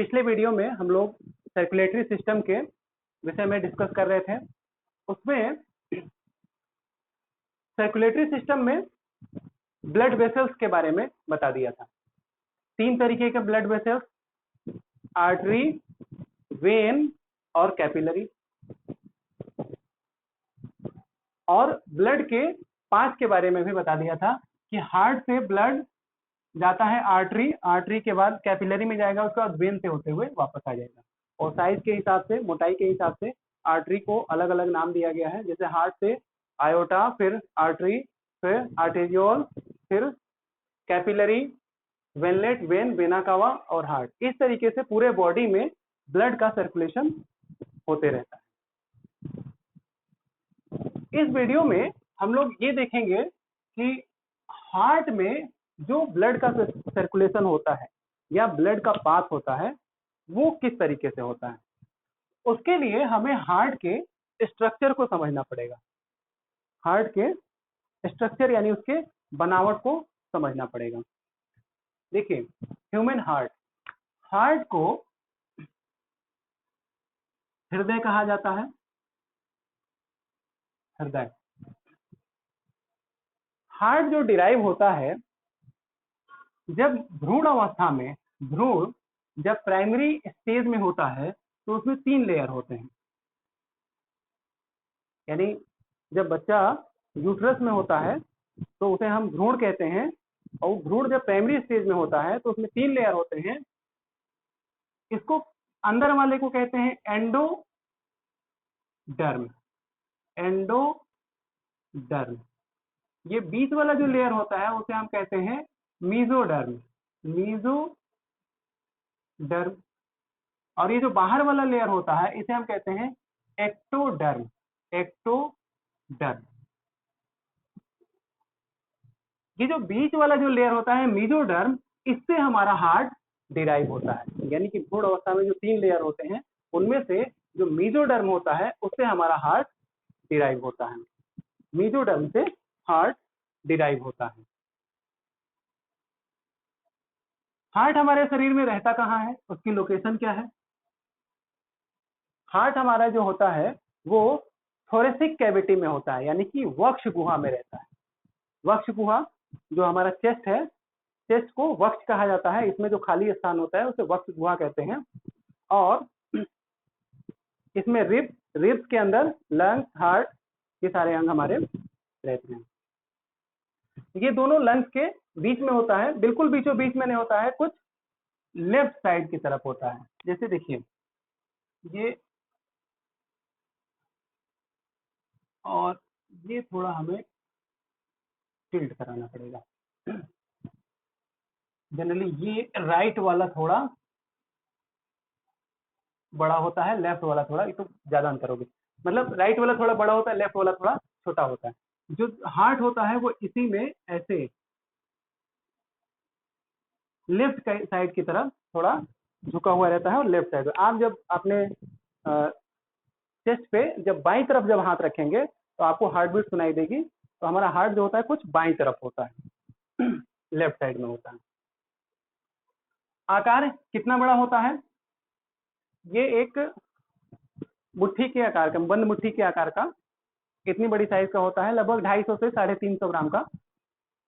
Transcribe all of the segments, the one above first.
पिछले वीडियो में हम लोग सर्कुलेटरी सिस्टम के विषय में डिस्कस कर रहे थे। उसमें सर्कुलेटरी सिस्टम में ब्लड वेसल्स के बारे में बता दिया था। 3 तरीके के ब्लड वेसल्स, आर्टरी, वेन और कैपिलरी। और ब्लड के 5 के बारे में भी बता दिया था कि हार्ट से ब्लड जाता है आर्टरी, आर्टरी के बाद कैपिलरी में जाएगा, उसके बाद वेन से होते हुए वापस आ जाएगा। और साइज के हिसाब से, मोटाई के हिसाब से आर्टरी को अलग अलग नाम दिया गया है। जैसे हार्ट से आयोटा, फिर आर्टरी, फिर आर्टेरियोल, फिर कैपिलरी, वेनलेट, वेन, वेना कावा और हार्ट। इस तरीके से पूरे बॉडी में ब्लड का सर्कुलेशन होते रहता है। इस वीडियो में हम लोग ये देखेंगे कि हार्ट में जो ब्लड का सर्कुलेशन होता है या ब्लड का पास होता है वो किस तरीके से होता है। उसके लिए हमें हार्ट के स्ट्रक्चर को समझना पड़ेगा। हार्ट के स्ट्रक्चर यानी उसके बनावट को समझना पड़ेगा। देखिए, ह्यूमन हार्ट, हार्ट को हृदय कहा जाता है। हृदय, हार्ट जो डिराइव होता है जब भ्रूण अवस्था में, भ्रूण जब प्राइमरी स्टेज में होता है तो उसमें 3 लेयर होते हैं। यानी जब बच्चा यूट्रस में होता है तो उसे हम भ्रूण कहते हैं, और भ्रूण जब प्राइमरी स्टेज में होता है तो उसमें 3 लेयर होते हैं। इसको अंदर वाले को कहते हैं एंडोडर्म। एंडोडर्म। ये बीच वाला जो लेयर होता है उसे हम कहते हैं मीजोडर्म। मीजोडर्म। और ये जो बाहर वाला लेयर होता है इसे हम कहते हैं एक्टोडर्म। एक्टोडर्म। ये जो बीच वाला जो लेयर होता है मीजोडर्म, इससे हमारा हार्ट डिराइव होता है। यानी कि भ्रूण अवस्था में जो 3 लेयर होते हैं उनमें से जो मीजोडर्म होता है उससे हमारा हार्ट डिराइव होता है। मीजोडर्म से हार्ट डिराइव होता है। हार्ट हमारे शरीर में रहता कहाँ है, उसकी लोकेशन क्या है? हार्ट हमारा जो होता है वो थोरेसिक कैविटी में होता है, यानी कि वक्ष गुहा में रहता है। वक्ष गुहा जो हमारा चेस्ट है, चेस्ट को वक्ष कहा जाता है। इसमें जो खाली स्थान होता है उसे वक्ष गुहा कहते हैं। और इसमें रिब्स के अंदर लंग्स, हार्ट, ये सारे अंग हमारे रहते हैं। ये दोनों लंग्स के बीच में होता है, बिल्कुल बीचों बीच में नहीं होता है, कुछ लेफ्ट साइड की तरफ होता है। जैसे देखिए ये, और ये थोड़ा हमें टिल्ट कराना पड़ेगा। जनरली ये राइट वाला थोड़ा बड़ा होता है, लेफ्ट वाला थोड़ा, ये तो ज्यादा अंतर होगी। मतलब राइट वाला थोड़ा बड़ा होता है, लेफ्ट वाला थोड़ा छोटा होता है। जो हार्ट होता है वो इसी में ऐसे लेफ्ट साइड की तरफ थोड़ा झुका हुआ रहता है। और लेफ्ट साइड आप जब अपने चेस्ट पे जब बाईं तरफ जब हाथ रखेंगे तो आपको हार्ट बीट सुनाई देगी। तो हमारा हार्ट जो होता है कुछ बाईं तरफ होता है, लेफ्ट साइड में होता है। आकार कितना बड़ा होता है? ये एक मुट्ठी के आकार का, बंद मुट्ठी के आकार का, इतनी बड़ी साइज का होता है। लगभग 250 से 350 ग्राम का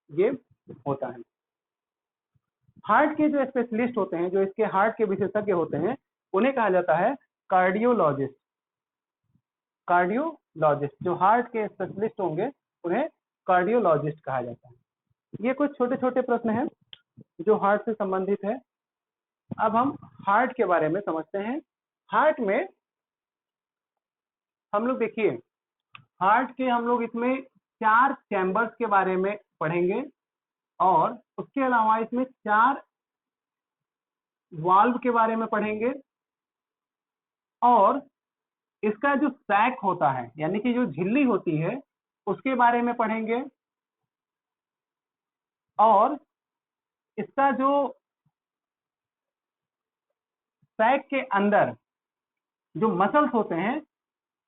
ये होता है। हार्ट के जो स्पेशलिस्ट होते हैं, जो इसके हार्ट के विशेषज्ञ होते हैं, उन्हें कहा जाता है कार्डियोलॉजिस्ट। कार्डियोलॉजिस्ट, जो हार्ट के स्पेशलिस्ट होंगे उन्हें कार्डियोलॉजिस्ट कहा जाता है। ये कुछ छोटे छोटे प्रश्न हैं जो हार्ट से संबंधित है। अब हम हार्ट के बारे में समझते हैं। हार्ट में हम लोग देखिए, हार्ट के हम लोग इसमें 4 चैम्बर्स के बारे में पढ़ेंगे, और उसके अलावा इसमें 4 वाल्व के बारे में पढ़ेंगे, और इसका जो सैक होता है यानी कि जो झिल्ली होती है उसके बारे में पढ़ेंगे, और इसका जो सैक के अंदर जो मसल्स होते हैं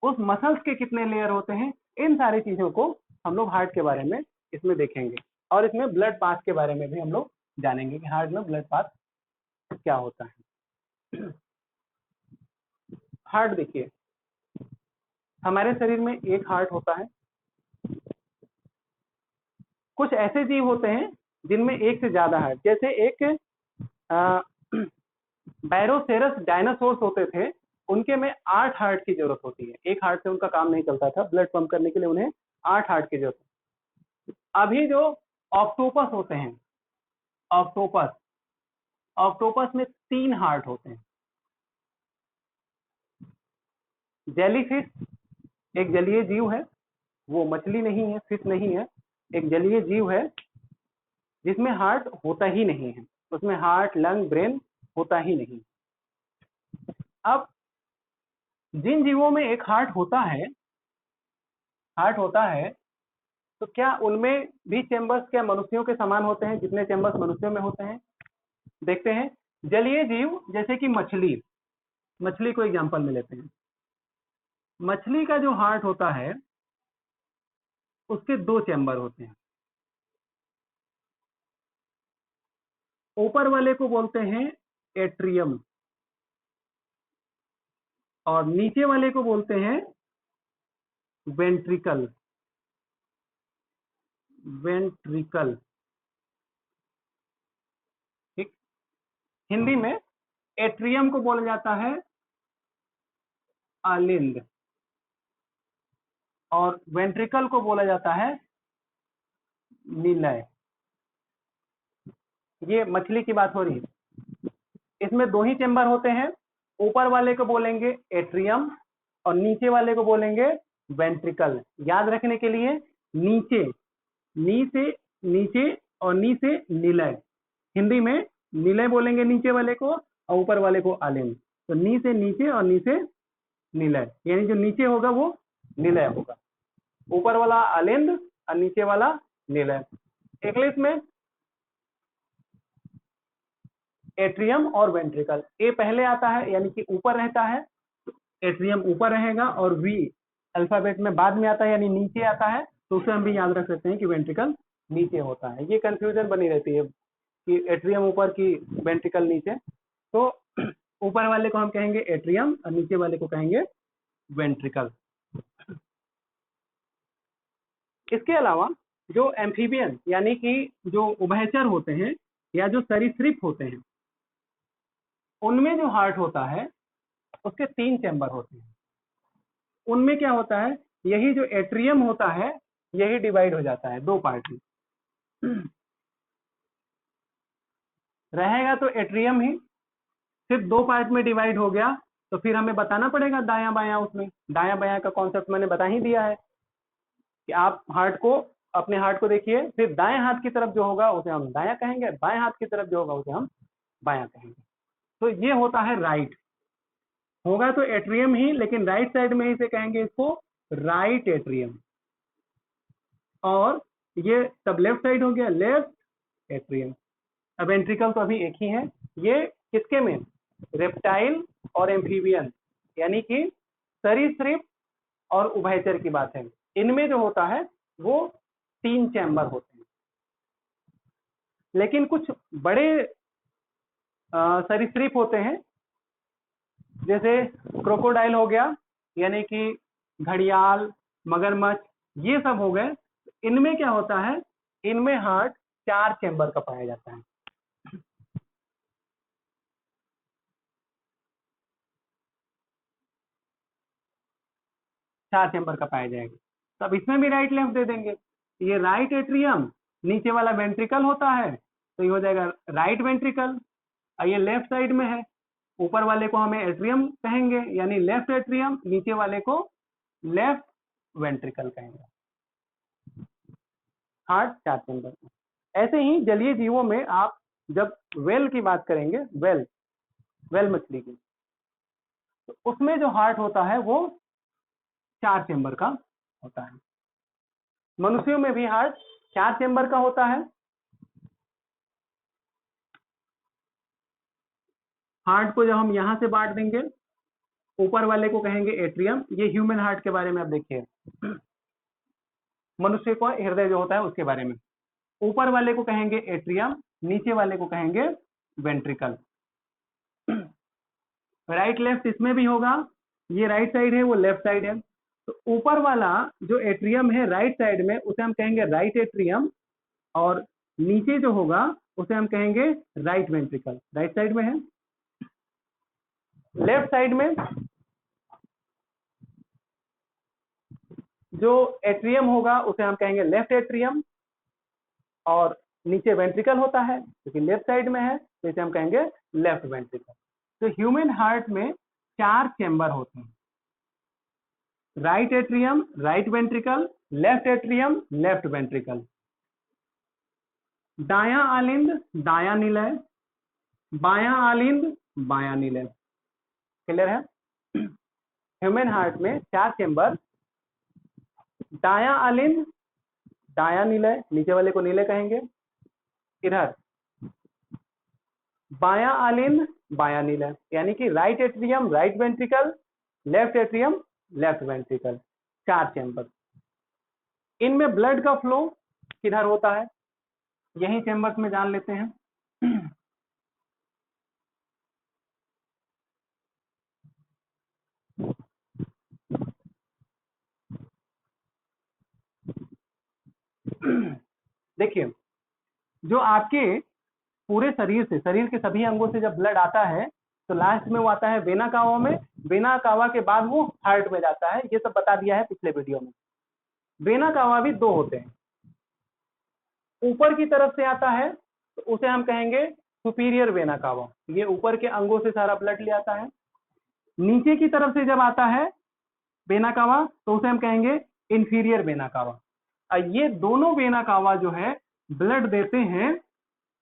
उस मसल्स के कितने लेयर होते हैं, इन सारी चीजों को हम लोग हार्ट के बारे में इसमें देखेंगे। और इसमें ब्लड पास के बारे में भी हम लोग जानेंगे कि हार्ट में ब्लड पास क्या होता है। हार्ट देखिए, हमारे शरीर में एक हार्ट होता है। कुछ ऐसे जीव होते हैं जिनमें एक से ज्यादा हार्ट, जैसे एक बैरोसेरस डायनासोर्स होते थे, उनके में 8 हार्ट की जरूरत होती है। एक हार्ट से उनका काम नहीं चलता था, ब्लड पंप करने के लिए उन्हें 8 हार्ट की जरूरत है। अभी जो ऑक्टोपस होते हैं, ऑक्टोपस में 3 हार्ट होते हैं। जेलीफिश एक जलीय जीव है, वो मछली नहीं है, फिश नहीं है, एक जलीय जीव है जिसमें हार्ट होता ही नहीं है, उसमें हार्ट, लंग, ब्रेन होता ही नहीं। अब जिन जीवों में एक हार्ट होता है, तो क्या उनमें भी चेंबर्स क्या मनुष्यों के समान होते हैं जितने चेंबर्स मनुष्यों में होते हैं? देखते हैं। जलीय जीव जैसे कि मछली को एग्जांपल में लेते हैं। मछली का जो हार्ट होता है उसके 2 चेंबर होते हैं। ऊपर वाले को बोलते हैं एट्रियम और नीचे वाले को बोलते हैं वेंट्रिकल। ठीक, हिंदी में एट्रियम को बोला जाता है आलिंद और वेंट्रिकल को बोला जाता है निलय। ये मछली की बात हो रही है। इसमें 2 ही चेंबर होते हैं, ऊपर वाले को बोलेंगे एट्रियम और नीचे वाले को बोलेंगे वेंट्रिकल। याद रखने के लिए नीचे, नी से नीचे और नी से निलय। हिंदी में निलय बोलेंगे नीचे वाले को और ऊपर वाले को आलिंद। तो नी से नीचे और नी से निलय, यानी जो नीचे होगा वो निलय होगा, ऊपर वाला आलिंद और नीचे वाला निलय। इंग्लिश में एट्रियम और वेंट्रिकल, ए पहले आता है यानी कि ऊपर रहता है, एट्रियम ऊपर रहेगा, और वी अल्फाबेट में बाद में आता है यानी नीचे आता है, तो उसे हम भी याद रख सकते हैं कि वेंट्रिकल नीचे होता है। ये कंफ्यूजन बनी रहती है कि एट्रियम ऊपर की वेंट्रिकल नीचे। तो ऊपर वाले को हम कहेंगे एट्रियम और नीचे वाले को कहेंगे वेंट्रिकल। इसके अलावा जो एम्फीबियन यानी कि जो उभयचर होते हैं या जो सरीसृप होते हैं, उनमें जो हार्ट होता है उसके 3 चैम्बर होते हैं। उनमें क्या होता है, यही जो एट्रियम होता है यही डिवाइड हो जाता है 2 पार्ट में। रहेगा तो एट्रियम ही, सिर्फ 2 पार्ट में डिवाइड हो गया तो फिर हमें बताना पड़ेगा दायां बायां। उसमें दायां बायां का कॉन्सेप्ट मैंने बता ही दिया है कि आप अपने हार्ट को देखिए, फिर दाएं हाथ की तरफ जो होगा उसे हम दायां कहेंगे, बाएं हाथ की तरफ जो होगा उसे हम बायां कहेंगे। तो ये होता है राइट, होगा तो एट्रियम ही, लेकिन राइट साइड में इसे कहेंगे इसको राइट एट्रियम, और ये तब लेफ्ट साइड हो गया लेफ्ट एट्रियम। अब वेंट्रिकल तो अभी एक ही है। ये किसके में, रेप्टाइल और एम्फीबियन यानी कि सरीसृप और उभयचर की बात है। इनमें जो होता है वो 3 चैम्बर होते हैं। लेकिन कुछ बड़े सरीसृप होते हैं, जैसे क्रोकोडाइल हो गया यानी कि घड़ियाल, मगरमच्छ, ये सब हो गए। इनमें क्या होता है, इनमें हार्ट 4 चैम्बर का पाया जाता है। चार चैम्बर का पाया जाएगा। तब इसमें भी राइट लेफ्ट दे देंगे। ये राइट एट्रियम, नीचे वाला वेंट्रिकल होता है, तो ये हो जाएगा राइट वेंट्रिकल। और ये लेफ्ट साइड में है, ऊपर वाले को हमें एट्रियम कहेंगे यानी लेफ्ट एट्रियम, नीचे वाले को लेफ्ट वेंट्रिकल कहेंगे। Heart 4 chamber. ऐसे ही जलीय जीवों में आप जब वेल की बात करेंगे, वेल मछली की, तो उसमें जो हार्ट होता है वो 4 चैम्बर का होता है। मनुष्यों में भी हार्ट 4 चैम्बर का होता है। हार्ट को जब हम यहां से बांट देंगे, ऊपर वाले को कहेंगे एट्रियम। ये ह्यूमन हार्ट के बारे में आप देखिए, मनुष्य को हृदय जो होता है उसके बारे में। ऊपर वाले को कहेंगे एट्रियम, नीचे वाले को कहेंगे वेंट्रिकल। राइट लेफ्ट इसमें भी होगा, ये राइट साइड है, वो लेफ्ट साइड है। तो ऊपर वाला जो एट्रियम है राइट साइड में उसे हम कहेंगे राइट एट्रियम, और नीचे जो होगा उसे हम कहेंगे राइट वेंट्रिकल। राइट साइड में है। लेफ्ट साइड में जो एट्रियम होगा उसे हम कहेंगे लेफ्ट एट्रियम, और नीचे वेंट्रिकल होता है क्योंकि लेफ्ट साइड में है, तो इसे हम कहेंगे लेफ्ट वेंट्रिकल। तो ह्यूमन हार्ट में 4 चेंबर होते हैं, right atrium, right ventricle, left atrium, left ventricle. दायां आलिंद, दायां निलय, बायां आलिंद, बायां निलय। क्लियर है? ह्यूमन हार्ट में 4 चेंबर, दायां आलिंद, दायां निलय, नीचे वाले को निलय कहेंगे। इधर बायां आलिंद, बायां निलय, यानी कि right atrium, right ventricle, left atrium, left ventricle, 4 chamber. इनमें ब्लड का फ्लो किधर होता है, यही चेंबर्स में जान लेते हैं। देखिए, जो आपके पूरे शरीर से, शरीर के सभी अंगों से जब ब्लड आता है तो लास्ट में वो आता है वेना कावा में, वेना कावा के बाद वो हार्ट में जाता है। ये सब बता दिया है पिछले वीडियो में। वेना कावा भी 2 होते हैं, ऊपर की तरफ से आता है तो उसे हम कहेंगे सुपीरियर वेना कावा, ये ऊपर के अंगों से सारा ब्लड ले आता है। नीचे की तरफ से जब आता है वेना कावा तो उसे हम कहेंगे इंफीरियर वेना कावा। ये दोनों वेना कावा जो है ब्लड देते हैं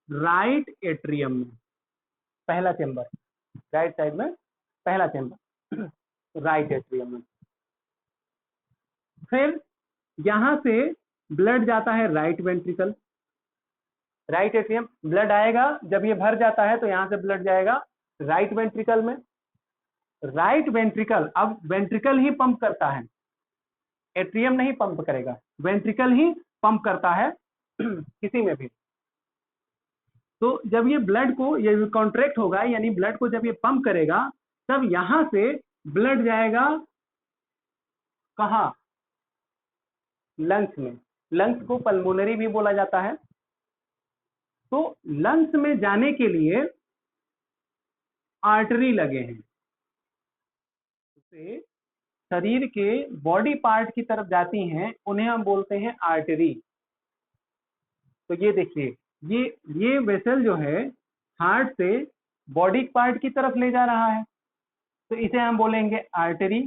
राइट एट्रियम में, पहला चेंबर, राइट साइड में पहला चेंबर राइट एट्रियम में। फिर यहां से ब्लड जाता है right ventricle, right atrium, blood आएगा जब ये भर जाता है तो यहां से ब्लड जाएगा राइट वेंट्रिकल में। राइट वेंट्रिकल, अब वेंट्रिकल ही पंप करता है, एट्रियम नहीं पंप करेगा, वेंट्रिकल ही पंप करता है किसी में भी। तो जब ये ब्लड को, ये कॉन्ट्रैक्ट होगा, यानी ब्लड को जब ये पंप करेगा तब यहां से ब्लड जाएगा कहां, लंग्स में। लंग्स को पल्मोनरी भी बोला जाता है। तो लंग्स में जाने के लिए आर्टरी लगे हैं, उसे शरीर के बॉडी पार्ट की तरफ जाती हैं, उन्हें हम बोलते हैं आर्टरी। तो ये देखिए, ये वेसल जो है हार्ट से बॉडी पार्ट की तरफ ले जा रहा है, तो इसे हम बोलेंगे आर्टरी।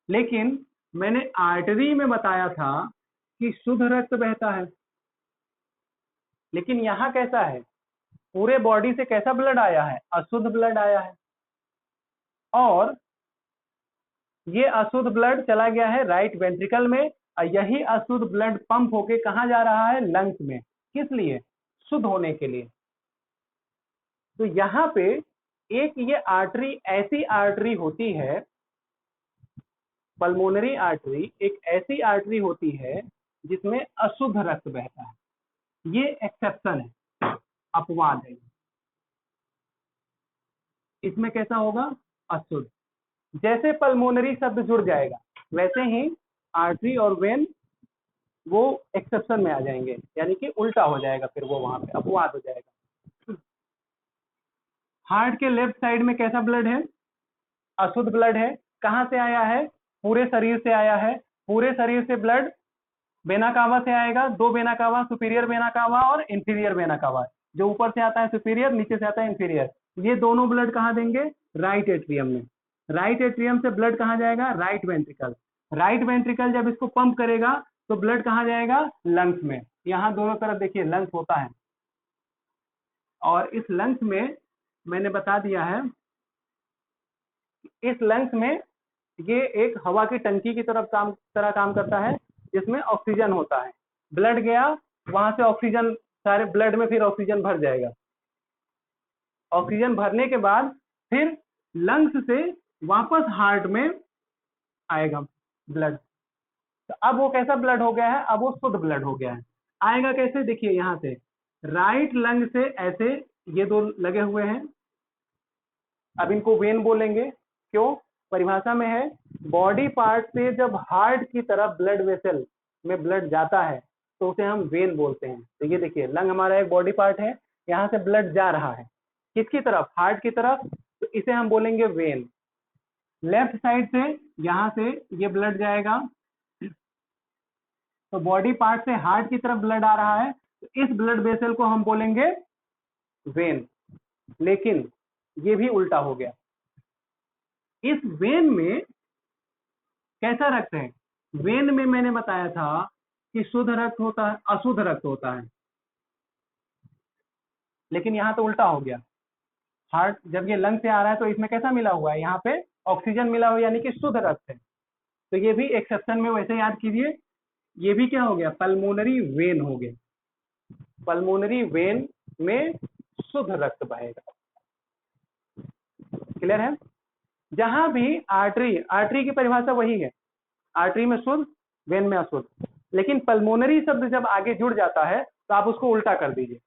लेकिन मैंने आर्टरी में बताया था कि शुद्ध रक्त बहता है, लेकिन यहाँ कैसा है, पूरे बॉडी से कैसा ब्लड आया है, अशुद्ध ब्लड आया है, और ये अशुद्ध ब्लड चला गया है राइट वेंट्रिकल में, और यही अशुद्ध ब्लड पंप होके कहाँ जा रहा है, लंग्स में। किस लिए, शुद्ध होने के लिए। तो यहाँ पे एक ये आर्टरी, ऐसी आर्टरी होती है, पल्मोनरी आर्टरी एक ऐसी आर्टरी होती है जिसमें अशुद्ध रक्त बहता है। ये एक्सेप्शन है, अपवाद है। इसमें कैसा होगा, अशुद्ध। जैसे पल्मोनरी शब्द जुड़ जाएगा वैसे ही आर्टरी और वेन वो एक्सेप्शन में आ जाएंगे, यानी कि उल्टा हो जाएगा, फिर वो वहां पे अपवाद हो जाएगा। हार्ट के लेफ्ट साइड में कैसा ब्लड है, अशुद्ध ब्लड है। कहाँ से आया है, पूरे शरीर से आया है। पूरे शरीर से ब्लड वेना कावा से आएगा, 2 vena cava, superior vena cava और इंफीरियर वेना कावा। जो ऊपर से आता है सुपीरियर, नीचे से आता है इंफीरियर। ये दोनों ब्लड कहाँ देंगे, राइट एट्रियम में। राइट एट्रियम से ब्लड कहाँ जाएगा, राइट वेंट्रिकल। राइट वेंट्रिकल जब इसको पंप करेगा तो ब्लड कहाँ जाएगा, लंग्स में। यहाँ दोनों तरफ देखिए लंग्स होता है, और इस लंग्स में मैंने बता दिया है, इस लंग्स में ये एक हवा की टंकी की तरफ काम करता है, जिसमें ऑक्सीजन होता है। ब्लड गया वहां से, ऑक्सीजन सारे ब्लड में फिर ऑक्सीजन भर जाएगा। ऑक्सीजन भरने के बाद फिर लंग्स से वापस हार्ट में आएगा ब्लड। तो अब वो कैसा ब्लड हो गया है, अब वो शुद्ध ब्लड हो गया है। आएगा कैसे, देखिए यहाँ से राइट लंग से ऐसे ये 2 लगे हुए हैं, अब इनको वेन बोलेंगे, क्यों? परिभाषा में है बॉडी पार्ट से जब हार्ट की तरफ ब्लड वेसल में ब्लड जाता है तो उसे हम वेन बोलते हैं। तो ये देखिए लंग हमारा एक बॉडी पार्ट है, यहाँ से ब्लड जा रहा है किसकी तरफ? हार्ट की तरफ, तो इसे हम बोलेंगे वेन। लेफ्ट साइड से यहाँ से ये ब्लड जाएगा, तो बॉडी पार्ट से हार्ट की तरफ ब्लड आ रहा है, तो इस ब्लड वेसल को हम बोलेंगे वेन। लेकिन ये भी उल्टा हो गया, इस वेन में कैसा रक्त है? वेन में मैंने बताया था कि शुद्ध रक्त होता है, अशुद्ध रक्त होता है, लेकिन यहाँ तो उल्टा हो गया। हार्ट जब ये लंग से आ रहा है तो इसमें कैसा मिला हुआ है? यहाँ पे ऑक्सीजन मिला हुआ है, यानी कि शुद्ध रक्त है। तो ये भी एक्सेप्शन में वैसे याद कीजिए, ये भी क्या हो गया? पल्मोनरी वेन हो गया। पल्मोनरी वेन में शुद्ध रक्त बहेगा। क्लियर है? जहां भी आर्टरी, आर्टरी की परिभाषा वही है, आर्टरी में शुद्ध, वेन में अशुद्ध। लेकिन पल्मोनरी शब्द जब आगे जुड़ जाता है तो आप उसको उल्टा कर दीजिए।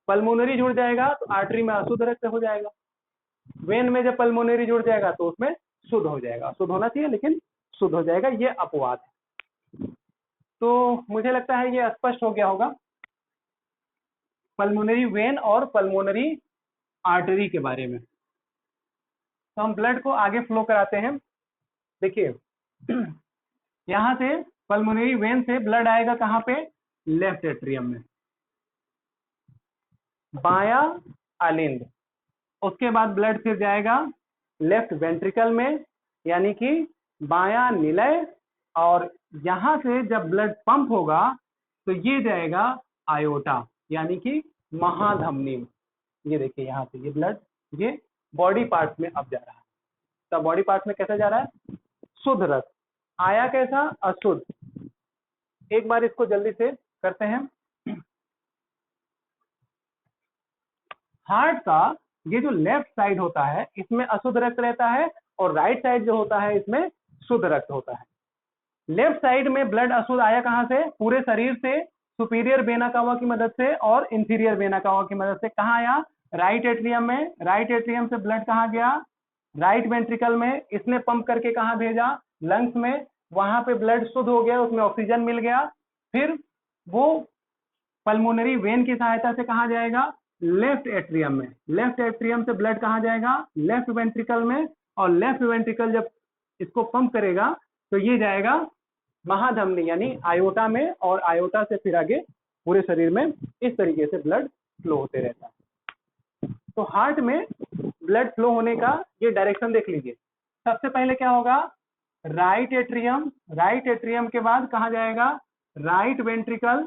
पल्मोनरी जुड़ जाएगा तो आर्टरी में अशुद्ध रक्त हो जाएगा, वेन में जब पल्मोनरी जुड़ जाएगा तो उसमें शुद्ध हो जाएगा। शुद्ध होना चाहिए लेकिन शुद्ध हो जाएगा, ये अपवाद है। तो मुझे लगता है ये स्पष्ट हो गया होगा पल्मोनरी वेन और पल्मोनरी आर्टरी के बारे में। तो हम ब्लड को आगे फ्लो कराते हैं। देखिए यहाँ से पल्मोनरी वेन से ब्लड आएगा कहाँ पे? लेफ्ट एट्रियम में, बाया आलिंद। उसके बाद ब्लड फिर जाएगा लेफ्ट वेंट्रिकल में, यानी कि बाया निलय, और यहाँ से जब ब्लड पंप होगा तो ये जाएगा आयोटा, यानी कि महाधमनी में। ये देखिए यहाँ से ये ब्लड ये बॉडी पार्ट में अब जा रहा है। तो बॉडी पार्ट में कैसा जा रहा है? शुद्ध रक्त। आया कैसा? अशुद्ध। एक बार इसको जल्दी से करते हैं। हार्ट का ये जो लेफ्ट साइड होता है इसमें अशुद्ध रक्त रहता है, और राइट साइड जो होता है इसमें शुद्ध रक्त होता है। लेफ्ट साइड में ब्लड अशुद्ध आया कहाँ से? पूरे शरीर से, सुपीरियर वेना कावा की मदद से और इंफीरियर वेना कावा की मदद से। कहाँ आया? राइट एट्रियम में। राइट एट्रियम से ब्लड कहाँ गया? राइट वेंट्रिकल में। इसने पंप करके कहाँ भेजा? लंग्स में। वहां पे ब्लड शुद्ध हो गया, उसमें ऑक्सीजन मिल गया। फिर वो पल्मोनरी वेन की सहायता से कहाँ जाएगा? लेफ्ट एट्रियम में। लेफ्ट एट्रियम से ब्लड कहाँ जाएगा? लेफ्ट वेंट्रिकल में। और लेफ्ट वेंट्रिकल जब इसको पंप करेगा तो ये जाएगा महाधमनी यानी आयोटा में, और आयोटा से फिर आगे पूरे शरीर में इस तरीके से ब्लड फ्लो होते रहता है। तो हार्ट में ब्लड फ्लो होने का ये डायरेक्शन देख लीजिए। सबसे पहले क्या होगा? Right atrium. राइट एट्रियम के बाद कहाँ जाएगा? Right ventricle.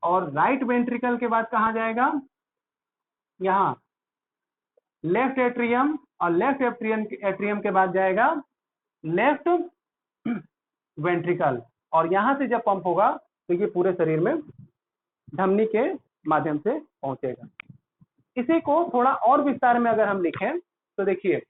और राइट वेंट्रिकल के बाद कहाँ जाएगा? यहाँ लेफ्ट एट्रियम। और लेफ्ट एट्रियम के बाद जाएगा लेफ्ट वेंट्रिकल। और यहाँ से जब पंप होगा तो ये पूरे शरीर में धमनी के माध्यम से पहुंचेगा। इसी को थोड़ा और विस्तार में अगर हम लिखें तो देखिए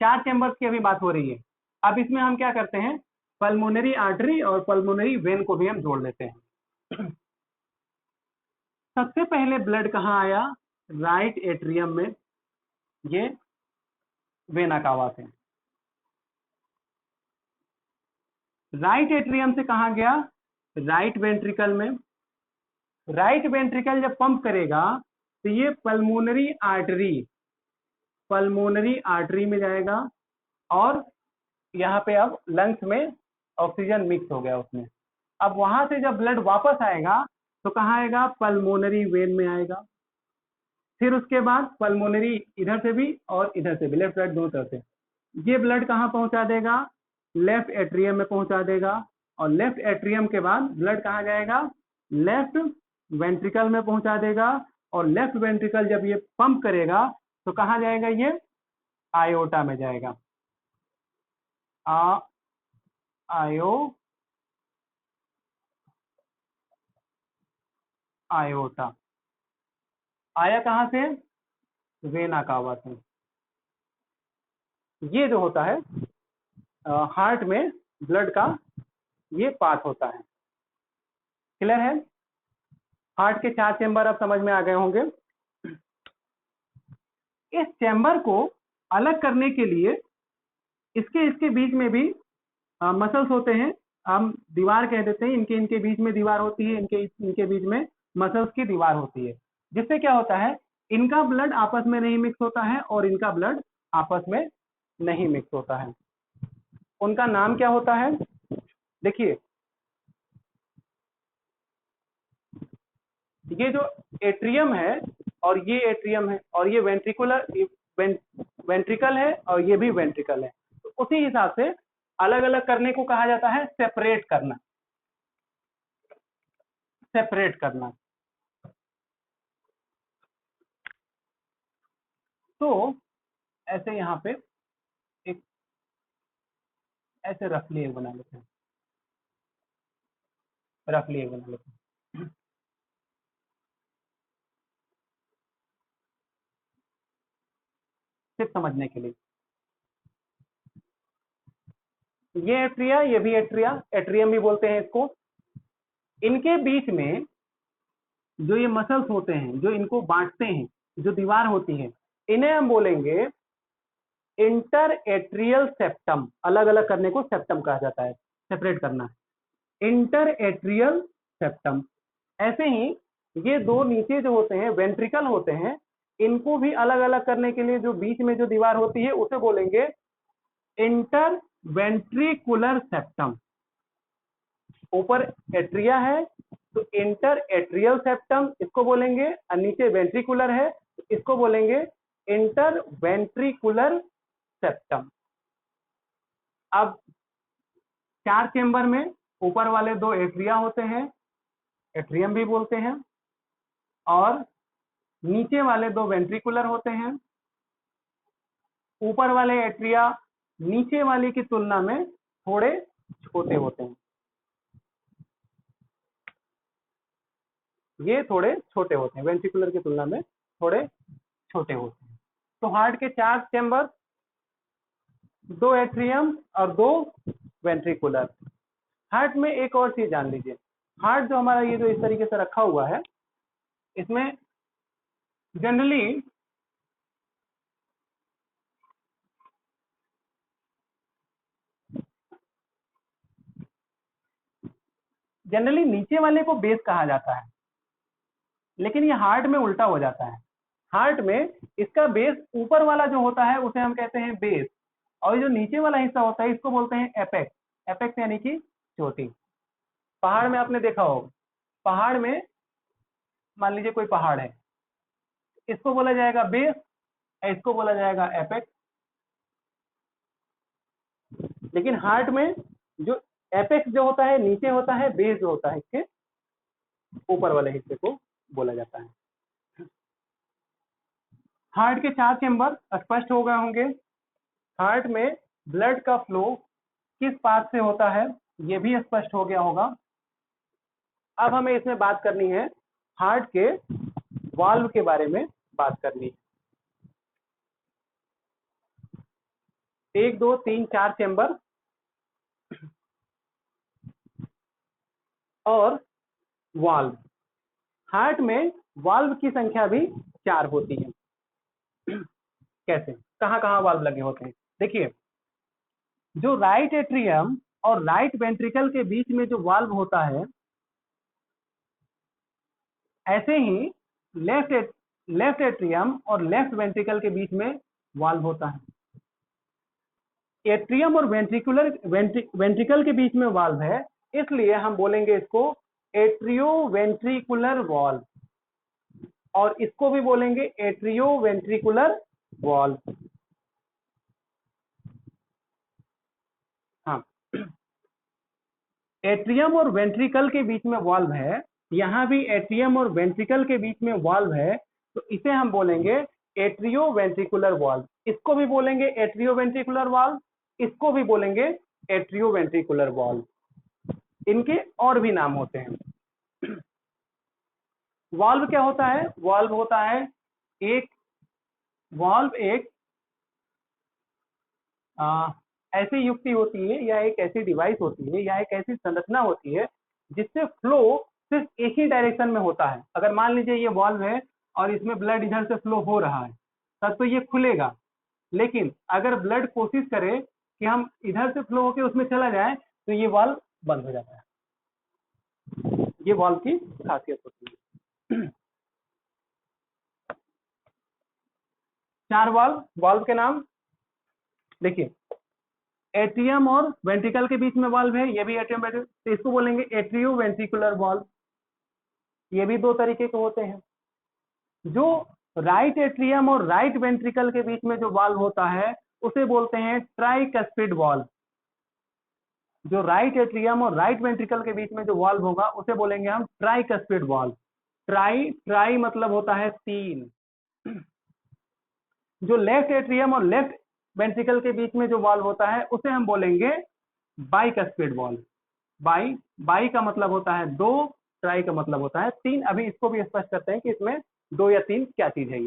4 चैम्बर्स की अभी बात हो रही है। अब इसमें हम क्या करते हैं? पल्मोनरी आर्टरी और पल्मोनरी वेन को भी हम जोड़ लेते हैं। सबसे पहले ब्लड कहाँ आया? राइट एट्रियम में, ये वेना कावा से। राइट एट्रियम से कहाँ गया? राइट वेंट्रिकल में। राइट वेंट्रिकल जब पंप करेगा तो ये पल्मोनरी आर्टरी में जाएगा, और यहाँ पे अब लंग्स में ऑक्सीजन मिक्स हो गया उसमें। अब वहां से जब ब्लड वापस आएगा तो कहाँ आएगा? पल्मोनरी वेन में आएगा। फिर उसके बाद पल्मोनरी इधर से भी और इधर से भी, लेफ्ट राइट दोनों तरफ से। ये ब्लड कहाँ पहुंचा देगा? लेफ्ट एट्रियम में पहुंचा देगा। और लेफ्ट एट्रियम के बाद ब्लड कहाँ जाएगा? लेफ्ट वेंट्रिकल में पहुंचा देगा। और लेफ्ट वेंट्रिकल जब ये पंप करेगा तो कहाँ जाएगा? ये आयोटा में जाएगा। आयोटा आया कहाँ से? वेना कावा से। ये जो होता है हार्ट में ब्लड का ये पाथ होता है। क्लियर है? हार्ट के 4 चेंबर अब समझ में आ गए होंगे। इस चैम्बर को अलग करने के लिए इसके बीच में भी मसल्स होते हैं, हम दीवार कह देते हैं, इनके इनके बीच में दीवार होती है, इनके इनके बीच में मसल्स की दीवार होती है, जिससे क्या होता है, इनका ब्लड आपस में नहीं मिक्स होता है और इनका ब्लड आपस में नहीं मिक्स होता है। उनका नाम क्या होता है? देखिए, ये जो एट्रियम है और ये एट्रियम है और ये वेंट्रिकल है और ये भी वेंट्रिकल है, तो उसी हिसाब से अलग अलग करने को कहा जाता है सेपरेट करना, सेपरेट करना। तो ऐसे यहाँ पे एक ऐसे रफली एक बना लेते हैं, रफली एक बना लेते हैं सिर्फ समझने के लिए। ये एट्रिया, ये भी एट्रिया, एट्रियम भी बोलते हैं इसको। इनके बीच में जो ये मसल्स होते हैं, जो इनको बांटते हैं, जो दीवार होती है, इन्हें हम बोलेंगे इंटर एट्रियल सेप्टम। अलग अलग करने को सेप्टम कहा जाता है, सेपरेट करना, इंटर एट्रियल सेप्टम। ऐसे ही ये दो नीचे जो होते हैं वेंट्रिकल होते हैं, इनको भी अलग अलग करने के लिए जो बीच में जो दीवार होती है उसे बोलेंगे इंटर वेंट्रिकुलर सेप्टम। ऊपर एट्रिया है तो इंटर एट्रियल सेप्टम इसको बोलेंगे, और नीचे वेंट्रिकुलर है तो इसको बोलेंगे इंटर वेंट्रिकुलर सेप्टम। अब 4 चेंबर में ऊपर वाले 2 एट्रिया होते हैं, एट्रियम भी बोलते हैं, और नीचे वाले 2 वेंट्रिकुलर होते हैं। ऊपर वाले एट्रिया नीचे वाले की तुलना में थोड़े छोटे होते हैं, ये थोड़े छोटे होते हैं, वेंट्रिकुलर की तुलना में थोड़े छोटे होते हैं। तो हार्ट के 4 चैम्बर, 2 एट्रियम और 2 वेंट्रिकुलर। हार्ट में एक और चीज जान लीजिए, हार्ट जो हमारा ये जो इस तरीके से रखा हुआ है, इसमें जनरली नीचे वाले को बेस कहा जाता है, लेकिन ये हार्ट में उल्टा हो जाता है। हार्ट में इसका बेस ऊपर वाला जो होता है उसे हम कहते हैं बेस, और जो नीचे वाला हिस्सा होता है इसको बोलते हैं एपेक्स। एपेक्स यानी कि चोटी। पहाड़ में आपने देखा होगा, पहाड़ में मान लीजिए कोई पहाड़ है, इसको बोला जाएगा बेस, इसको बोला जाएगा एपेक्स। लेकिन हार्ट में जो एपेक्स जो होता है नीचे होता है, बेस जो होता है इसके ऊपर वाले हिस्से को बोला जाता है। हार्ट के 4 चेंबर स्पष्ट हो गए होंगे। हार्ट में ब्लड का फ्लो किस पाथ से होता है ये भी स्पष्ट हो गया होगा। अब हमें इसमें बात करनी है हार्ट के वाल्व के बारे में बात करनी है। 1 2 3 4 चेंबर और वाल्व। हार्ट में वाल्व की संख्या भी 4 होती है। कैसे, कहाँ कहाँ वाल्व लगे होते हैं? देखिए, जो राइट एट्रियम और राइट वेंट्रिकल के बीच में जो वाल्व होता है, ऐसे ही लेफ्ट एट्रियम और लेफ्ट वेंट्रिकल के बीच में वाल्व होता है। एट्रियम और वेंट्रिकल के बीच में वाल्व है, इसलिए हम बोलेंगे इसको एट्रियो वेंट्रिकुलर वाल्व, और इसको भी बोलेंगे एट्रियो वेंट्रिकुलर वाल्व। हाँ, एट्रियम और वेंट्रिकल के बीच में वाल्व है, यहाँ भी एट्रियम और वेंट्रिकल के बीच में वाल्व है, तो इसे हम बोलेंगे एट्रियो वेंट्रिकुलर वाल्व। इसको भी बोलेंगे एट्रियो वेंट्रिकुलर वाल्व, इसको भी बोलेंगे एट्रियो वेंट्रिकुलर वाल्व। इनके और भी नाम होते हैं। वाल्व क्या होता है? वाल्व होता है एक ऐसी युक्ति होती है या एक ऐसी डिवाइस होती है या एक ऐसी संरचना होती है जिससे फ्लो सिर्फ एक ही डायरेक्शन में होता है। अगर मान लीजिए ये वाल्व है और इसमें ब्लड इधर से फ्लो हो रहा है, तब तो ये खुलेगा, लेकिन अगर ब्लड कोशिश करे कि हम इधर से फ्लो होके उसमें चला जाए तो ये वाल्व बंद हो जाता है। ये वाल्व की खासियत होती है। 4 वाल्व के नाम देखिए, एट्रियम और वेंट्रिकल के बीच में वाल्व है, ये भी एट्रियम वेंट्रिकल, तो इसको बोलेंगे एट्रियो वेंट्रिकुलर वाल्व। ये भी 2 तरीके के होते हैं। जो राइट एट्रियम और राइट वेंट्रिकल के बीच में जो वाल्व होता है उसे बोलते हैं ट्राइकस्पिड वाल्व। जो राइट एट्रियम और राइट वेंट्रिकल के बीच में जो वाल्व होगा उसे बोलेंगे हम ट्राइकस्पिड वाल्व। ट्राई मतलब होता है 3। जो लेफ्ट एट्रियम और लेफ्ट वेंट्रिकल के बीच में जो वाल्व होता है उसे हम बोलेंगे बाइकस्पिड वाल्व। बाई का मतलब होता है 2, ट्राई का मतलब होता है 3। अभी इसको भी स्पष्ट करते हैं कि इसमें 2 या 3 क्या चीज है।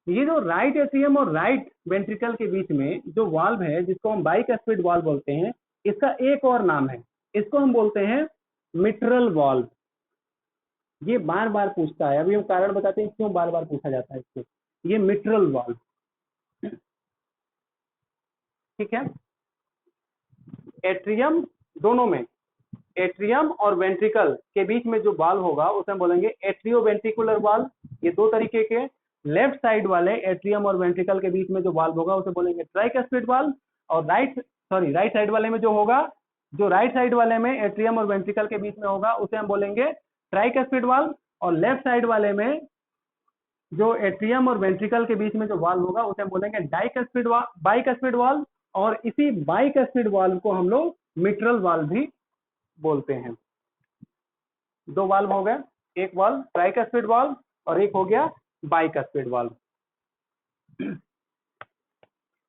ये जो राइट एट्रियम और राइट वेंट्रिकल के बीच में जो वाल्व है जिसको हम बाइकस्पिड वाल्व बोलते हैं, इसका एक और नाम है, इसको हम बोलते हैं मिट्रल वाल्व। ये बार बार पूछता है, अभी हम कारण बताते हैं क्यों बार बार पूछा जाता है इसको। ये मिट्रल वाल्व, ठीक है। एट्रियम, दोनों में एट्रियम और वेंट्रिकल के बीच में जो वाल्व होगा उसे हम बोलेंगे एट्रियो वेंट्रिकुलर वाल्व। ये 2 तरीके के, लेफ्ट साइड वाले एट्रियम और वेंट्रिकल के बीच में जो वाल्व होगा उसे बोलेंगे ट्राइकस्पिड वाल्व। और राइट साइड वाले में जो होगा, जो राइट साइड वाले में एट्रियम और वेंट्रिकल के बीच में होगा उसे हम बोलेंगे ट्राइकस्पिड वाल्व। और लेफ्ट साइड वाले में जो एट्रियम और वेंट्रिकल के बीच में जो वाल्व होगा उसे हम बोलेंगे बाइकस्पिड वाल्व। और इसी बाइकस्पिड वाल्व को हम लोग मिट्रल वाल्व भी बोलते हैं। 2 वाल्व हो गए, एक वाल्व ट्राइकस्पिड वाल्व और एक हो गया बाइकस्पिड वाल्व।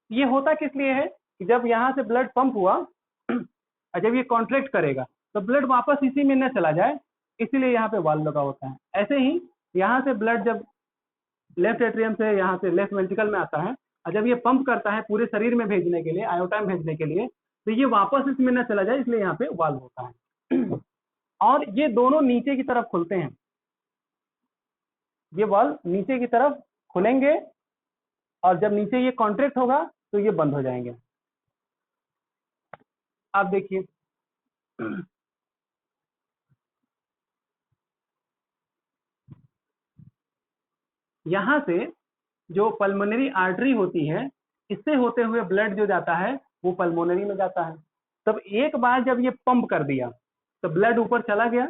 ये होता किस लिए है कि जब यहां से ब्लड पंप हुआ और जब ये कॉन्ट्रैक्ट करेगा तो ब्लड वापस इसी में न चला जाए, इसीलिए यहाँ पे वाल्व लगा होता है। ऐसे ही यहाँ से ब्लड जब लेफ्ट एट्रियम से यहाँ से लेफ्ट वेंट्रिकल में आता है और जब ये पंप करता है पूरे शरीर में भेजने के लिए, आयोटा में भेजने के लिए, तो ये वापस इसमें न चला जाए, इसलिए यहाँ पे वाल्व होता है। और ये दोनों नीचे की तरफ खुलते हैं, ये वाल्व नीचे की तरफ खुलेंगे और जब नीचे ये कॉन्ट्रैक्ट होगा तो ये बंद हो जाएंगे। आप देखिए, यहां से जो पल्मोनरी आर्टरी होती है, इससे होते हुए ब्लड जो जाता है वो पल्मोनरी में जाता है। तब एक बार जब ये पंप कर दिया तो ब्लड ऊपर चला गया,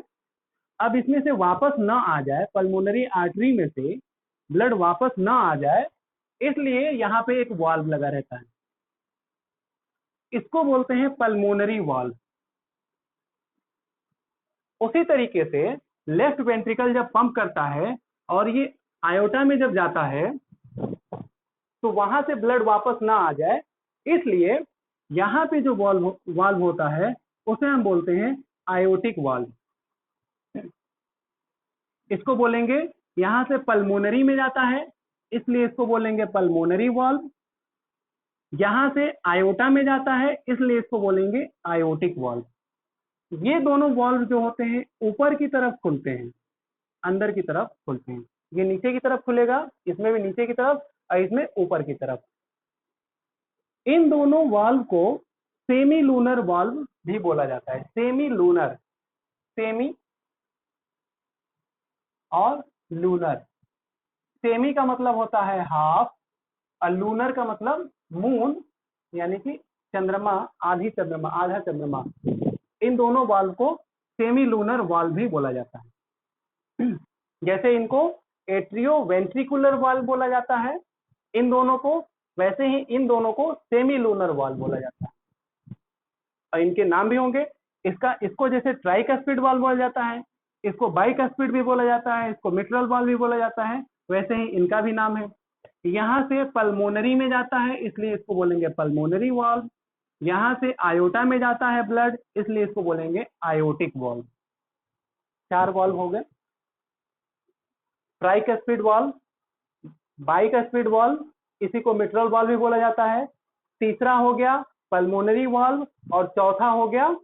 अब इसमें से वापस ना आ जाए, पल्मोनरी आर्टरी में से ब्लड वापस ना आ जाए, इसलिए यहाँ पे एक वाल्व लगा रहता है, इसको बोलते हैं पल्मोनरी वाल्व। उसी तरीके से लेफ्ट वेंट्रिकल जब पंप करता है और ये आयोटा में जब जाता है तो वहां से ब्लड वापस ना आ जाए, इसलिए यहाँ पे जो वाल्व होता है उसे हम बोलते हैं आयोटिक वाल्व। इसको बोलेंगे, यहां से पल्मोनरी में जाता है इसलिए इसको बोलेंगे पल्मोनरी वाल्व, यहां से आयोटा में जाता है इसलिए इसको बोलेंगे आयोटिक वाल्व। ये दोनों वाल्व जो होते हैं ऊपर की तरफ खुलते हैं, अंदर की तरफ खुलते हैं। ये नीचे की तरफ खुलेगा, इसमें भी नीचे की तरफ और इसमें ऊपर की तरफ। इन दोनों वाल्व को सेमी लूनर वाल्व भी बोला जाता है। सेमी लूनर, सेमी और लूनर। सेमी का मतलब होता है हाफ और लूनर का मतलब मून, यानी कि चंद्रमा, आधी चंद्रमा, आधा चंद्रमा। इन दोनों वाल्व को सेमी लूनर वाल्व भी बोला जाता है। जैसे इनको एट्रियो वेंट्रिकुलर वाल्व बोला जाता है इन दोनों को, वैसे ही इन दोनों को सेमी लूनर वाल्व बोला जाता है। और इनके नाम भी होंगे, इसको जैसे ट्राइकस्पिड वाल्व बोला जाता है, इसको बाइकस्पिड भी बोला जाता है, इसको मिट्रल वाल्व भी बोला जाता है, वैसे ही इनका भी नाम है। यहाँ से पल्मोनरी में जाता है इसलिए इसको बोलेंगे पल्मोनरी वाल्व, यहाँ से आयोटा में जाता है ब्लड इसलिए इसको बोलेंगे आयोटिक वाल्व। 4 वाल्व हो गए, ट्राइकस्पिड वाल्व, बाइकस्पिड वाल्व, इसी को मिट्रल वाल्व भी बोला जाता है, तीसरा हो गया पल्मोनरी वाल्व और चौथा हो गया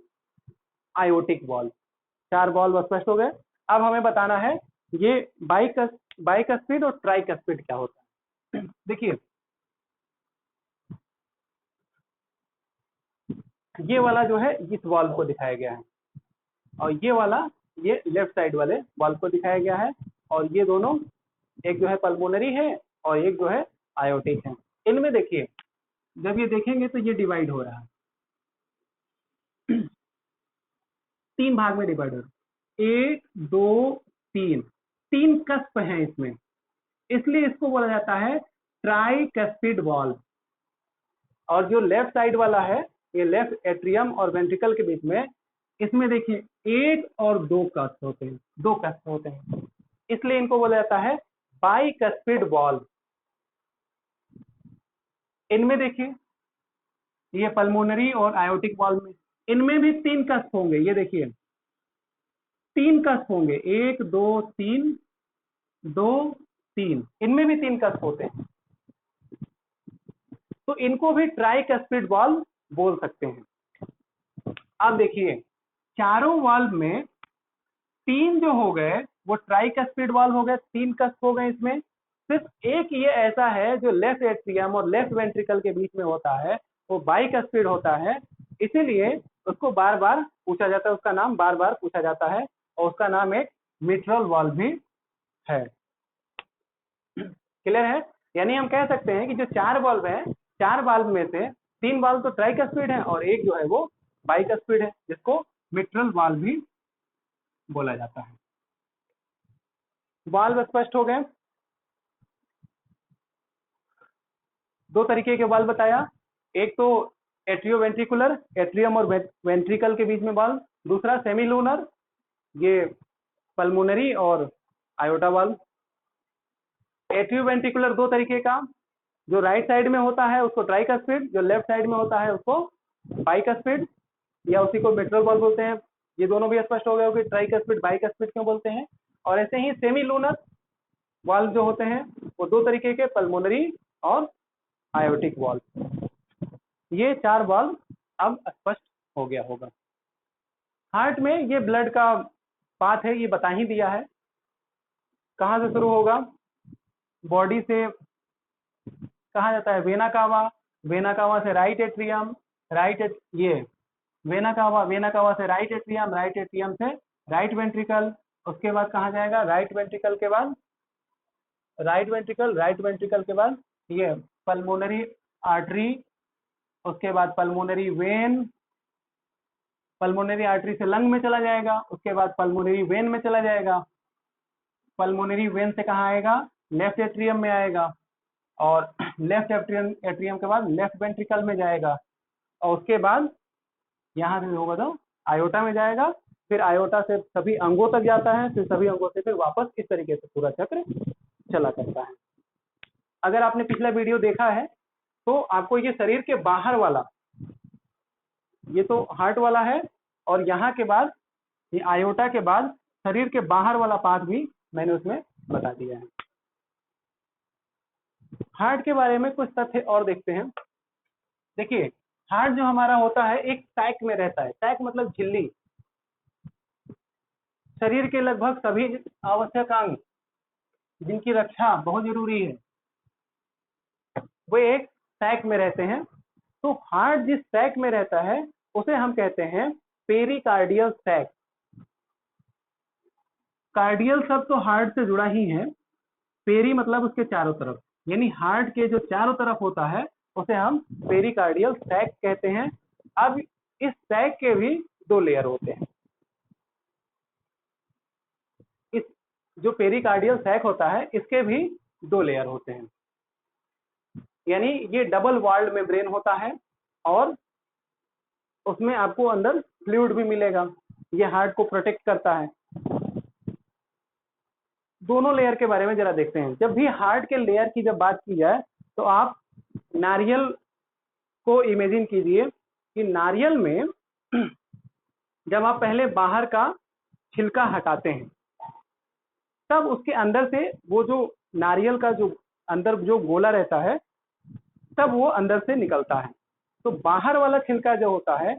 आयोटिक वाल्व। 4 वाल्व स्पष्ट हो गए। अब हमें बताना है ये बाइकस्पिड और ट्राइकस्पिड क्या होता है। देखिए ये वाला जो है इस वाल्व को दिखाया गया है, और ये वाला ये लेफ्ट साइड वाले वाल्व को दिखाया गया है, और ये दोनों एक जो है पल्मोनरी है और एक जो है आयोटिक है। इनमें देखिए जब ये देखेंगे तो ये डिवाइड हो रहा है, 3 भाग में डिवाइड हो रहा है, 1 2 3, 3 कस्प हैं इसमें, इसलिए इसको बोला जाता है ट्राइकस्पिड वाल्व। और जो लेफ्ट साइड वाला है ये लेफ्ट एट्रियम और वेंट्रिकल के बीच में, इसमें देखिए 1 और 2 कस्प होते हैं, 2 कस्प होते हैं, इसलिए इनको बोला जाता है बाइकस्पिड वाल्व। इनमें देखिए ये पल्मोनरी और आयोटिक वाल्व में, इनमें भी 3 कस्प होंगे, ये देखिए 3 कस्प होंगे, 1 2 3 2 3, इनमें भी 3 कस्प होते हैं, तो इनको भी ट्राइकस्पिड वाल्व बोल सकते हैं। अब देखिए चारों वाल्व में 3 जो हो गए वो ट्राइकस्पिड वाल्व हो गए, 3 कस्प हो गए इसमें। सिर्फ एक ये ऐसा है जो लेफ्ट एट्रियम और लेफ्ट वेंट्रिकल के बीच में होता है, वो बाइकस्पिड होता है, इसीलिए उसको बार बार पूछा जाता है, उसका नाम बार बार पूछा जाता है, और उसका नाम एक मिट्रल वाल्व भी है। क्लियर है? यानी हम कह सकते हैं कि जो 4 वाल्व है, 4 वाल्व में से 3 वाल्व तो ट्राइकस्पिड है और एक जो है वो बाइकस्पिड है, जिसको मिट्रल वाल्व भी बोला जाता है। वाल्व स्पष्ट हो गए? 2 तरीके के वाल्व बताया, एक तो एट्रियोवेंट्रिकुलर, एट्रियम और वेंट्रिकल के बीच में वाल्व, दूसरा सेमीलूनर, ये पल्मोनरी और आयोटा वाल्व। एट्रियोवेंट्रिकुलर 2 तरीके का, जो राइट साइड में होता है उसको ट्राइकस्पिड, जो लेफ्ट साइड में होता है उसको बाइकस्पिड, या उसी को मिट्रल वाल्व बोलते हैं। ये दोनों भी स्पष्ट हो गए कि ट्राइकस्पिड बाइकस्पिड क्यों बोलते हैं। और ऐसे ही सेमीलूनर वाल्व जो होते हैं वो 2 तरीके के, पल्मोनरी और आयोटिक वाल्व। ये 4 वाल्व अब स्पष्ट हो गया होगा। हार्ट में ये ब्लड का पाथ है, ये बता ही दिया है। कहाँ से शुरू होगा? बॉडी से कहा जाता है वेना कावा, वेना कावा से राइट एट्रियम, ये वेना कावा से राइट एट्रियम, राइट एट्रियम से राइट वेंट्रिकल, उसके बाद कहाँ जाएगा? राइट वेंट्रिकल के बाद राइट वेंट्रिकल के बाद ये पल्मोनरी आर्टरी, उसके बाद पल्मोनरी वेन, पल्मोनरी आर्टरी से लंग में चला जाएगा, उसके बाद पल्मोनरी वेन में चला जाएगा, पल्मोनरी वेन से कहाँ आएगा? लेफ्ट एट्रियम में आएगा, और लेफ्ट एट्रियम के बाद लेफ्ट वेंट्रिकल में जाएगा, और उसके बाद यहाँ से होगा तो आयोटा में जाएगा, फिर आयोटा से सभी अंगों तक जाता है, फिर सभी अंगों से फिर वापस इस तरीके से पूरा चक्र चला करता है। अगर आपने पिछला वीडियो देखा है तो आपको ये शरीर के बाहर वाला, ये तो हार्ट वाला है, और यहाँ के बाद ये आयोटा के बाद शरीर के बाहर वाला पार्ट भी मैंने उसमें बता दिया है। हार्ट के बारे में कुछ तथ्य और देखते हैं। देखिए हार्ट जो हमारा होता है एक सैक में रहता है, सैक मतलब झिल्ली। शरीर के लगभग सभी आवश्यक अंग जिनकी रक्षा बहुत जरूरी है वो एक सैक में रहते हैं। तो हार्ट जिस सैक में रहता है उसे हम कहते हैं पेरिकार्डियल सैक। कार्डियल शब्द तो हार्ट से जुड़ा ही है, पेरी मतलब उसके चारों तरफ, यानी हार्ट के जो चारों तरफ होता है उसे हम पेरिकार्डियल सैक कहते हैं। अब इस सैक के भी 2 लेयर होते हैं। इस जो पेरिकार्डियल सैक होता है इसके भी 2 लेयर होते हैं, यानी ये डबल वॉल्ड मेम्ब्रेन होता है, और उसमें आपको अंदर फ्लूइड भी मिलेगा, ये हार्ट को प्रोटेक्ट करता है। दोनों लेयर के बारे में जरा देखते हैं। जब भी हार्ट के लेयर की जब बात की जाए तो आप नारियल को इमेजिन कीजिए कि नारियल में जब आप पहले बाहर का छिलका हटाते हैं तब उसके अंदर से वो जो नारियल का जो अंदर जो गोला रहता है तब वो अंदर से निकलता है। तो बाहर वाला छिलका जो होता है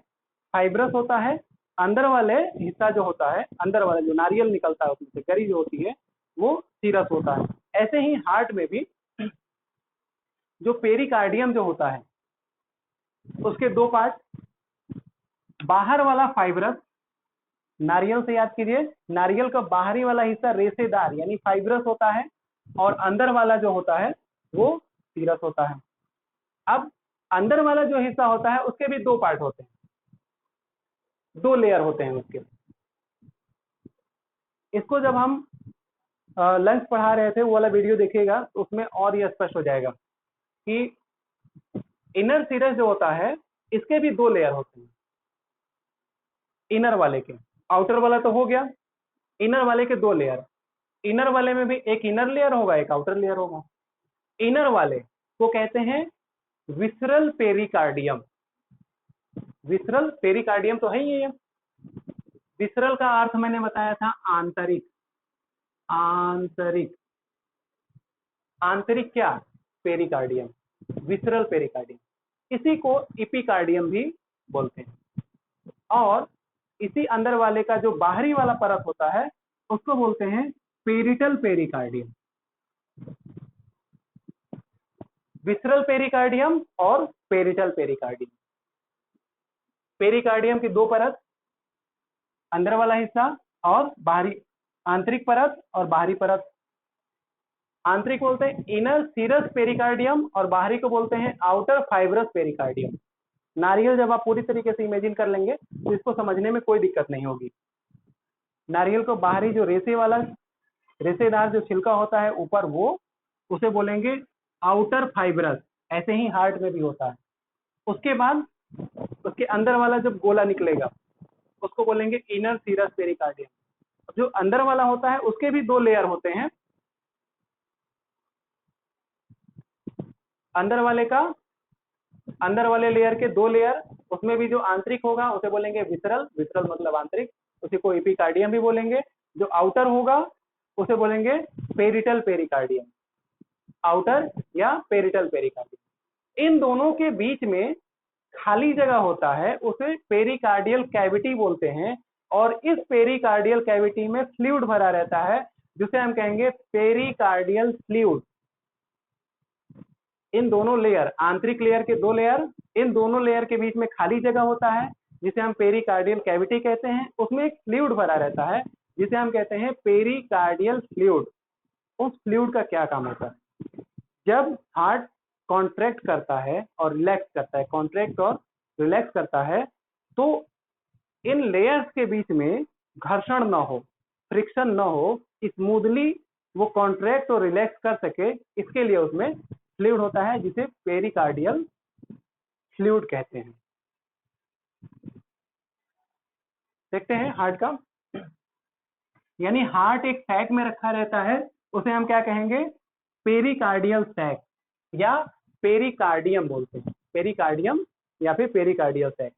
फाइब्रस होता है, अंदर वाले हिस्सा जो होता है, अंदर वाला जो नारियल निकलता है उसमें से गरी जो होती है वो सीरस होता है। ऐसे ही हार्ट में भी जो पेरिकार्डियम जो होता है उसके दो पार्ट, बाहर वाला फाइब्रस, नारियल से याद कीजिए, नारियल का बाहरी वाला हिस्सा रेशेदार यानी फाइब्रस होता है और अंदर वाला जो होता है वो सीरस होता है। अब अंदर वाला जो हिस्सा होता है उसके भी दो पार्ट होते हैं, दो लेयर होते हैं उसके। इसको जब हम लंच पढ़ा रहे थे वो वाला वीडियो देखिएगा तो उसमें और ये स्पष्ट हो जाएगा कि इनर सीरस जो होता है इसके भी दो लेयर होते हैं, इनर वाले के। आउटर वाला तो हो गया, इनर वाले के दो लेयर। इनर वाले में भी एक इनर लेयर होगा, एक आउटर लेयर होगा। इनर वाले को कहते हैं विसरल पेरिकार्डियम। विसरल पेरिकार्डियम तो है ही है। विसरल का अर्थ मैंने बताया था आंतरिक। आंतरिक, आंतरिक क्या? Pericardium, visceral pericardium. इसी को इपिकार्डियम भी बोलते हैं। और इसी अंदर वाले का जो बाहरी वाला परत होता है उसको बोलते हैं पेरिटल पेरिकार्डियम। विसरल पेरिकार्डियम और पेरिटल पेरिकार्डियम। पेरिकार्डियम की दो परत, अंदर वाला हिस्सा और बाहरी, आंतरिक परत और बाहरी परत। आंतरिक बोलते हैं इनर सीरस पेरिकार्डियम और बाहरी को बोलते हैं आउटर फाइब्रस पेरिकार्डियम। नारियल जब आप पूरी तरीके से इमेजिन कर लेंगे तो इसको समझने में कोई दिक्कत नहीं होगी। नारियल को बाहरी जो रेशे वाला, रेशेदार जो छिलका होता है ऊपर, वो उसे बोलेंगे आउटर फाइब्रस। ऐसे ही हार्ट में भी होता है। उसके बाद उसके अंदर वाला जब गोला निकलेगा उसको बोलेंगे इनर सीरस पेरिकार्डियम। जो अंदर वाला होता है उसके भी दो लेयर होते हैं। अंदर वाले लेयर के दो लेयर, उसमें भी जो आंतरिक होगा उसे बोलेंगे विसरल। विसरल मतलब आंतरिक, उसी को एपिकार्डियम भी बोलेंगे। जो आउटर होगा उसे बोलेंगे पेरिटल पेरिकार्डियम। आउटर या पेरिटल पेरिकार्डियम। इन दोनों के बीच में खाली जगह होता है उसे पेरिकार्डियल कैविटी बोलते हैं। और इस पेरिकार्डियल कैविटी में फ्लूइड भरा रहता है जिसे हम कहेंगे पेरिकार्डियल फ्लूइड। इन दोनों लेयर, आंतरिक लेयर के दो लेयर, इन दोनों लेयर के बीच में खाली जगह होता है जिसे हम पेरिकार्डियल कैविटी कहते हैं। उसमें एक फ्लूइड भरा रहता है जिसे हम कहते हैं पेरिकार्डियल फ्लूइड। उस फ्लूइड का क्या काम होता है? जब हार्ट कॉन्ट्रैक्ट करता है और रिलैक्स करता है, कॉन्ट्रैक्ट और रिलैक्स करता है, तो इन लेयर्स के बीच में घर्षण न हो, फ्रिक्शन न हो, स्मूथली वो कॉन्ट्रैक्ट और रिलैक्स कर सके, इसके लिए उसमें फ्लूइड होता है जिसे पेरिकार्डियल फ्लूइड कहते हैं। देखते हैं हार्ट का, यानी हार्ट एक सैक में रखा रहता है, उसे हम क्या कहेंगे? पेरिकार्डियल सैक या पेरिकार्डियम बोलते हैं। पेरिकार्डियम या फिर पेरिकार्डियल सैक।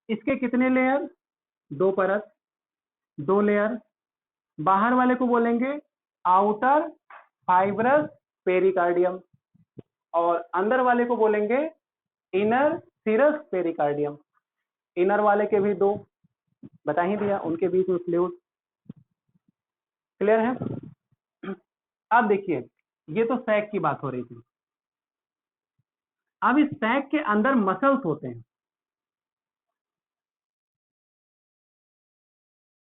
इसके कितने लेयर? दो परत, दो लेयर। बाहर वाले को बोलेंगे आउटर फाइब्रस पेरिकार्डियम और अंदर वाले को बोलेंगे इनर सीरस पेरिकार्डियम। इनर वाले के भी दो बता ही दिया, उनके बीच में फ्लूइड। क्लियर है? अब देखिए, ये तो सैक की बात हो रही थी। अब इस सैक के अंदर मसल्स होते हैं।